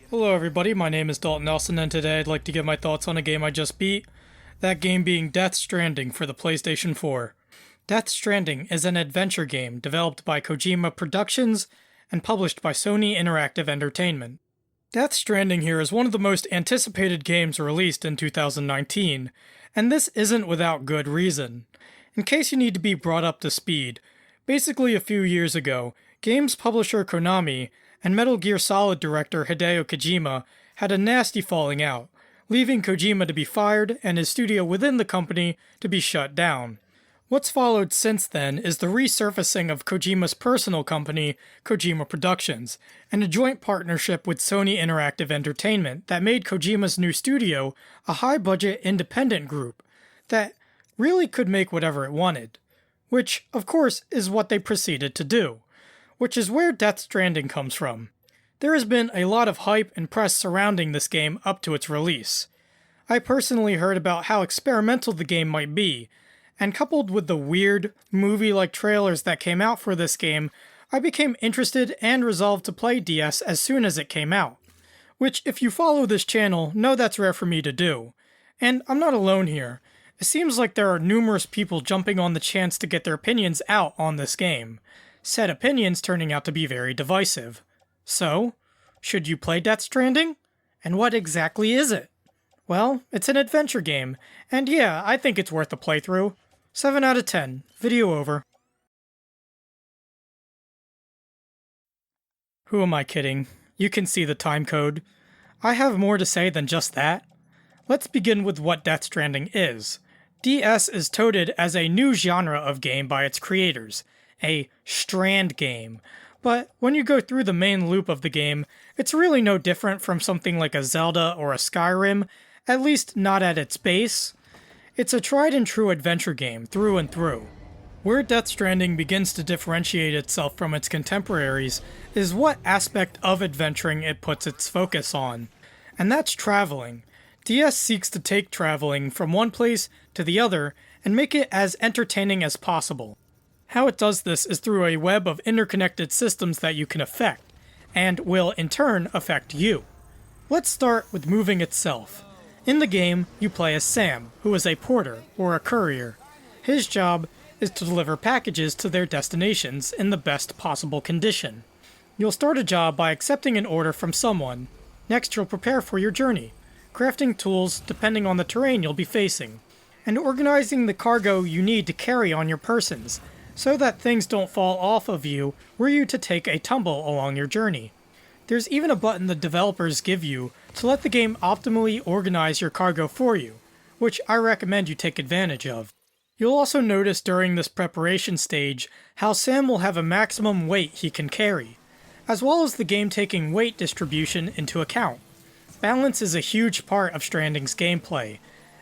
Hello everybody, my name is Daulton Nelson and today I'd like to give my thoughts on a game I just beat, that game being Death Stranding for the PlayStation 4. Death Stranding is an adventure game developed by Kojima Productions and published by Sony Interactive Entertainment. Death Stranding here is one of the most anticipated games released in 2019, and this isn't without good reason. In case you need to be brought up to speed, basically a few years ago, games publisher Konami and Metal Gear Solid director Hideo Kojima had a nasty falling out, leaving Kojima to be fired and his studio within the company to be shut down. What's followed since then is the resurfacing of Kojima's personal company, Kojima Productions, and a joint partnership with Sony Interactive Entertainment that made Kojima's new studio a high-budget independent group that really could make whatever it wanted. Which, of course, is what they proceeded to do. Which is where Death Stranding comes from. There has been a lot of hype and press surrounding this game up to its release. I personally heard about how experimental the game might be, and coupled with the weird, movie-like trailers that came out for this game, I became interested and resolved to play DS as soon as it came out. Which, if you follow this channel, know that's rare for me to do. And I'm not alone here. It seems like there are numerous people jumping on the chance to get their opinions out on this game. Said opinions turning out to be very divisive. So, should you play Death Stranding? And what exactly is it? Well, it's an adventure game, and yeah, I think it's worth a playthrough. 7 out of 10. Video over. Who am I kidding? You can see the time code. I have more to say than just that. Let's begin with what Death Stranding is. DS is touted as a new genre of game by its creators, a strand game. But when you go through the main loop of the game, it's really no different from something like a Zelda or a Skyrim, at least not at its base. It's a tried and true adventure game through and through. Where Death Stranding begins to differentiate itself from its contemporaries is what aspect of adventuring it puts its focus on. And that's traveling. DS seeks to take traveling from one place to the other and make it as entertaining as possible. How it does this is through a web of interconnected systems that you can affect, and will in turn affect you. Let's start with moving itself. In the game, you play as Sam, who is a porter, or a courier. His job is to deliver packages to their destinations in the best possible condition. You'll start a job by accepting an order from someone. Next, you'll prepare for your journey, crafting tools depending on the terrain you'll be facing, and organizing the cargo you need to carry on your persons, so that things don't fall off of you were you to take a tumble along your journey. There's even a button the developers give you to let the game optimally organize your cargo for you, which I recommend you take advantage of. You'll also notice during this preparation stage how Sam will have a maximum weight he can carry, as well as the game taking weight distribution into account. Balance is a huge part of Stranding's gameplay,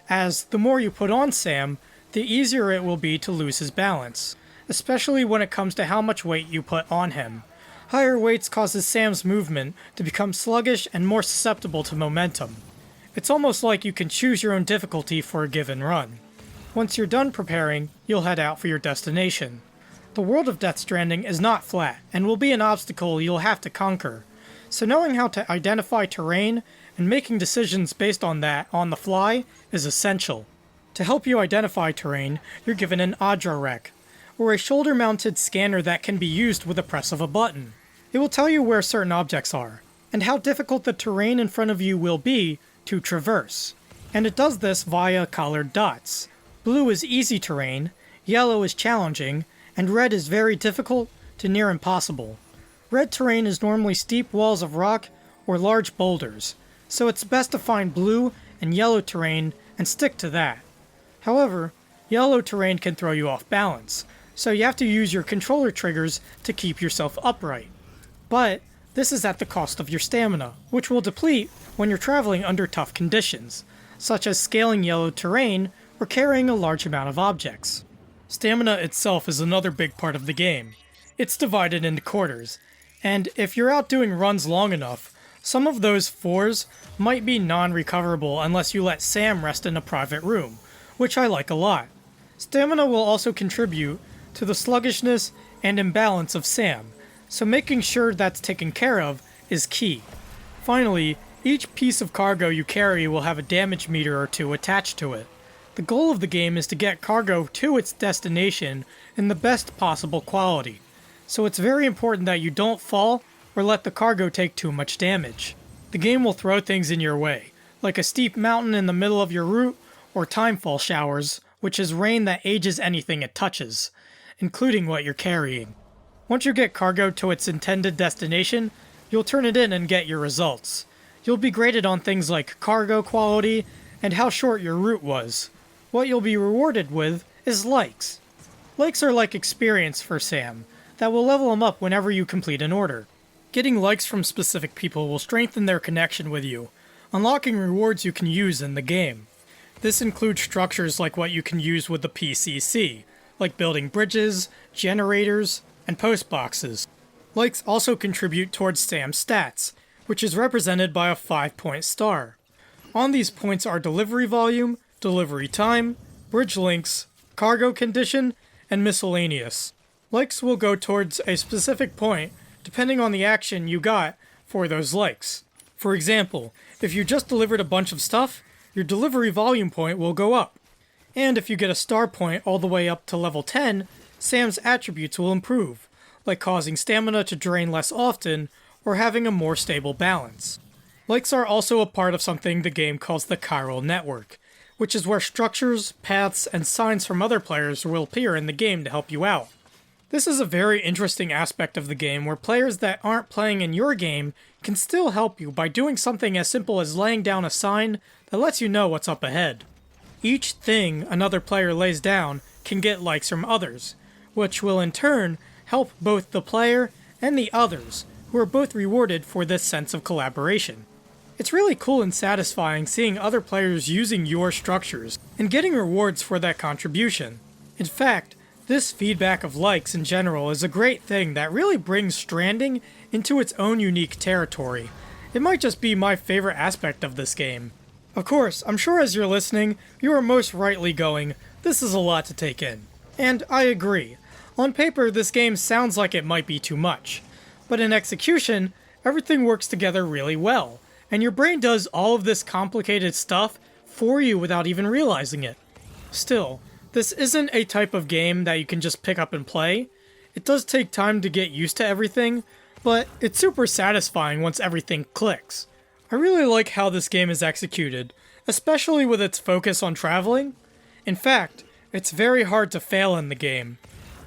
as the more you put on Sam, the easier it will be to lose his balance, especially when it comes to how much weight you put on him. Higher weights causes Sam's movement to become sluggish and more susceptible to momentum. It's almost like you can choose your own difficulty for a given run. Once you're done preparing, you'll head out for your destination. The world of Death Stranding is not flat, and will be an obstacle you'll have to conquer, so knowing how to identify terrain and making decisions based on that on the fly is essential. To help you identify terrain, you're given an Adrarek, or a shoulder-mounted scanner that can be used with a press of a button. It will tell you where certain objects are, and how difficult the terrain in front of you will be to traverse. And it does this via colored dots. Blue is easy terrain, yellow is challenging, and red is very difficult to near impossible. Red terrain is normally steep walls of rock or large boulders, so it's best to find blue and yellow terrain and stick to that. However, yellow terrain can throw you off balance, so you have to use your controller triggers to keep yourself upright. But this is at the cost of your stamina, which will deplete when you're traveling under tough conditions, such as scaling yellow terrain or carrying a large amount of objects. Stamina itself is another big part of the game. It's divided into quarters, and if you're out doing runs long enough, some of those fours might be non-recoverable unless you let Sam rest in a private room, which I like a lot. Stamina will also contribute to the sluggishness and imbalance of Sam, so making sure that's taken care of is key. Finally, each piece of cargo you carry will have a damage meter or two attached to it. The goal of the game is to get cargo to its destination in the best possible quality, so it's very important that you don't fall or let the cargo take too much damage. The game will throw things in your way, like a steep mountain in the middle of your route, or timefall showers, which is rain that ages anything it touches, including what you're carrying. Once you get cargo to its intended destination, you'll turn it in and get your results. You'll be graded on things like cargo quality and how short your route was. What you'll be rewarded with is likes. Likes are like experience for Sam, that will level him up whenever you complete an order. Getting likes from specific people will strengthen their connection with you, unlocking rewards you can use in the game. This includes structures like what you can use with the PCC, like building bridges, generators, and post boxes. Likes also contribute towards Sam's stats, which is represented by a 5-point star. On these points are delivery volume, delivery time, bridge links, cargo condition, and miscellaneous. Likes will go towards a specific point depending on the action you got for those likes. For example, if you just delivered a bunch of stuff, your delivery volume point will go up. And if you get a star point all the way up to level 10, Sam's attributes will improve, like causing stamina to drain less often or having a more stable balance. Likes are also a part of something the game calls the chiral network, which is where structures, paths, and signs from other players will appear in the game to help you out. This is a very interesting aspect of the game where players that aren't playing in your game can still help you by doing something as simple as laying down a sign that lets you know what's up ahead. Each thing another player lays down can get likes from others, which will in turn help both the player and the others, who are both rewarded for this sense of collaboration. It's really cool and satisfying seeing other players using your structures and getting rewards for that contribution. In fact, this feedback of likes in general is a great thing that really brings Stranding into its own unique territory. It might just be my favorite aspect of this game. Of course, I'm sure as you're listening, you are most rightly going, this is a lot to take in. And I agree. On paper, this game sounds like it might be too much. But in execution, everything works together really well, and your brain does all of this complicated stuff for you without even realizing it. Still, this isn't a type of game that you can just pick up and play. It does take time to get used to everything, but it's super satisfying once everything clicks. I really like how this game is executed, especially with its focus on traveling. In fact, it's very hard to fail in the game.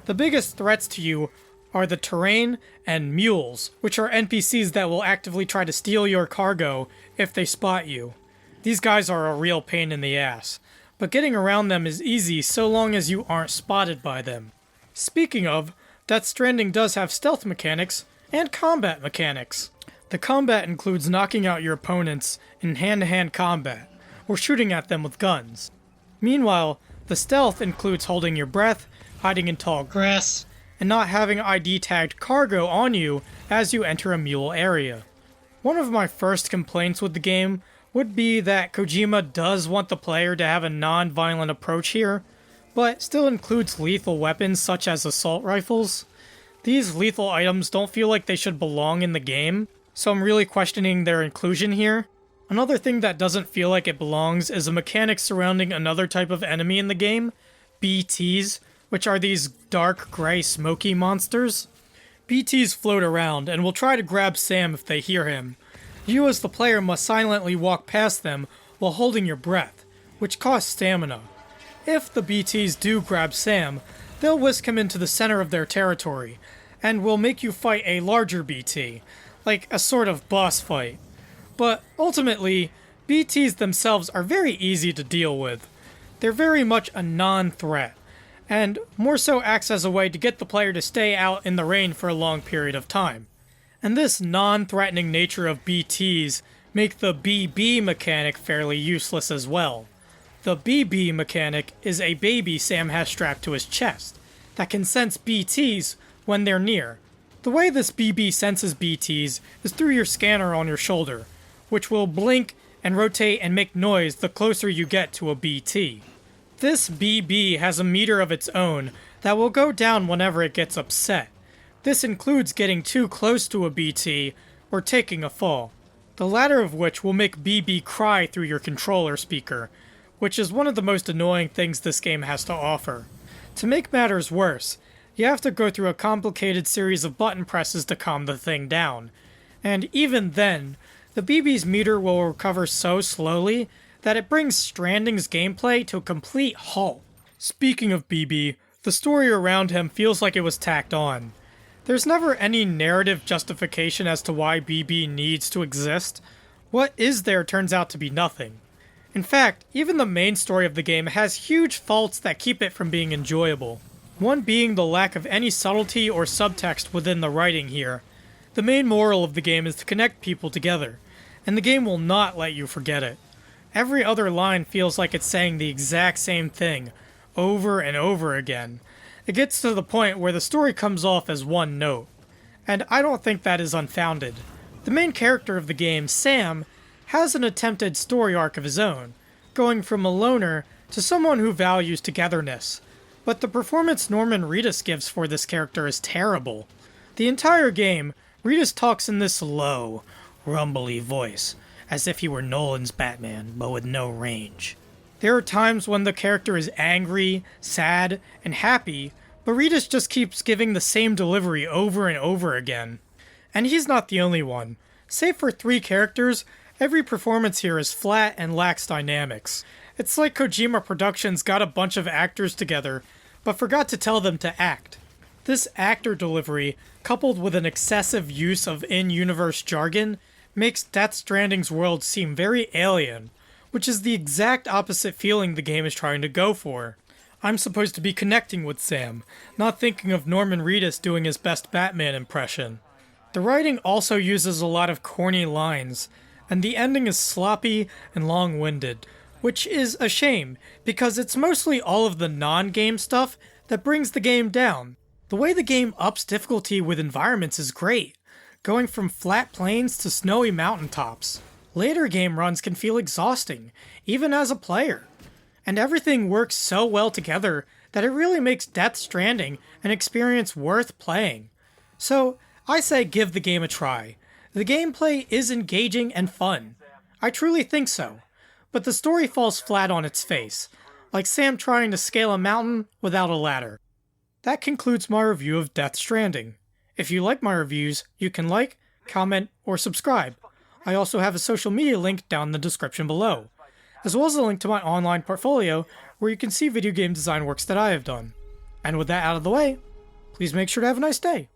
The biggest threats to you are the terrain and mules, which are NPCs that will actively try to steal your cargo if they spot you. These guys are a real pain in the ass, but getting around them is easy so long as you aren't spotted by them. Speaking of, Death Stranding does have stealth mechanics and combat mechanics. The combat includes knocking out your opponents in hand-to-hand combat, or shooting at them with guns. Meanwhile, the stealth includes holding your breath, hiding in tall grass, and not having ID-tagged cargo on you as you enter a mule area. One of my first complaints with the game would be that Kojima does want the player to have a non-violent approach here, but still includes lethal weapons such as assault rifles. These lethal items don't feel like they should belong in the game, so I'm really questioning their inclusion here. Another thing that doesn't feel like it belongs is a mechanic surrounding another type of enemy in the game, BTs, which are these dark gray smoky monsters. BTs float around and will try to grab Sam if they hear him. You as the player must silently walk past them while holding your breath, which costs stamina. If the BTs do grab Sam, they'll whisk him into the center of their territory, and will make you fight a larger BT, like a sort of boss fight. But ultimately, BTs themselves are very easy to deal with. They're very much a non-threat, and more so acts as a way to get the player to stay out in the rain for a long period of time. And this non-threatening nature of BTs make the BB mechanic fairly useless as well. The BB mechanic is a baby Sam has strapped to his chest that can sense BTs when they're near. The way this BB senses BTs is through your scanner on your shoulder, which will blink and rotate and make noise the closer you get to a BT. This BB has a meter of its own that will go down whenever it gets upset. This includes getting too close to a BT or taking a fall. the latter of which will make BB cry through your controller speaker, which is one of the most annoying things this game has to offer. To make matters worse, you have to go through a complicated series of button presses to calm the thing down, and even then, the BB's meter will recover so slowly that it brings Stranding's gameplay to a complete halt. Speaking of BB, the story around him feels like it was tacked on. There's never any narrative justification as to why BB needs to exist. What is there turns out to be nothing. In fact, even the main story of the game has huge faults that keep it from being enjoyable. One being the lack of any subtlety or subtext within the writing here. The main moral of the game is to connect people together, and the game will not let you forget it. Every other line feels like it's saying the exact same thing, over and over again. It gets to the point where the story comes off as one note, and I don't think that is unfounded. The main character of the game, Sam, has an attempted story arc of his own, going from a loner to someone who values togetherness, but the performance Norman Reedus gives for this character is terrible. The entire game, Reedus talks in this low, rumbly voice, as if he were Nolan's Batman, but with no range. There are times when the character is angry, sad, and happy, but Reedus just keeps giving the same delivery over and over again. And he's not the only one. Save for 3 characters, every performance here is flat and lacks dynamics. It's like Kojima Productions got a bunch of actors together, but forgot to tell them to act. This actor delivery, coupled with an excessive use of in-universe jargon, makes Death Stranding's world seem very alien, which is the exact opposite feeling the game is trying to go for. I'm supposed to be connecting with Sam, not thinking of Norman Reedus doing his best Batman impression. The writing also uses a lot of corny lines, and the ending is sloppy and long-winded, which is a shame, because it's mostly all of the non-game stuff that brings the game down. The way the game ups difficulty with environments is great, going from flat plains to snowy mountaintops. Later game runs can feel exhausting, even as a player. And everything works so well together that it really makes Death Stranding an experience worth playing. So, I say give the game a try. The gameplay is engaging and fun. I truly think so. But the story falls flat on its face, like Sam trying to scale a mountain without a ladder. That concludes my review of Death Stranding. If you like my reviews, you can like, comment, or subscribe. I also have a social media link down in the description below, as well as a link to my online portfolio where you can see video game design works that I have done. And with that out of the way, please make sure to have a nice day.